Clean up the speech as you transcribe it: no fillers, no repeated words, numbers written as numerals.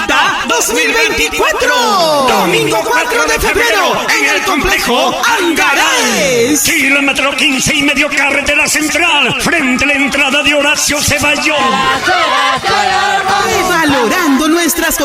Bogotá 2024. Domingo 4 de febrero en el complejo Angares. Kilómetro 15,5, carretera central, frente a la entrada de Horacio Ceballón. Valorando nuestras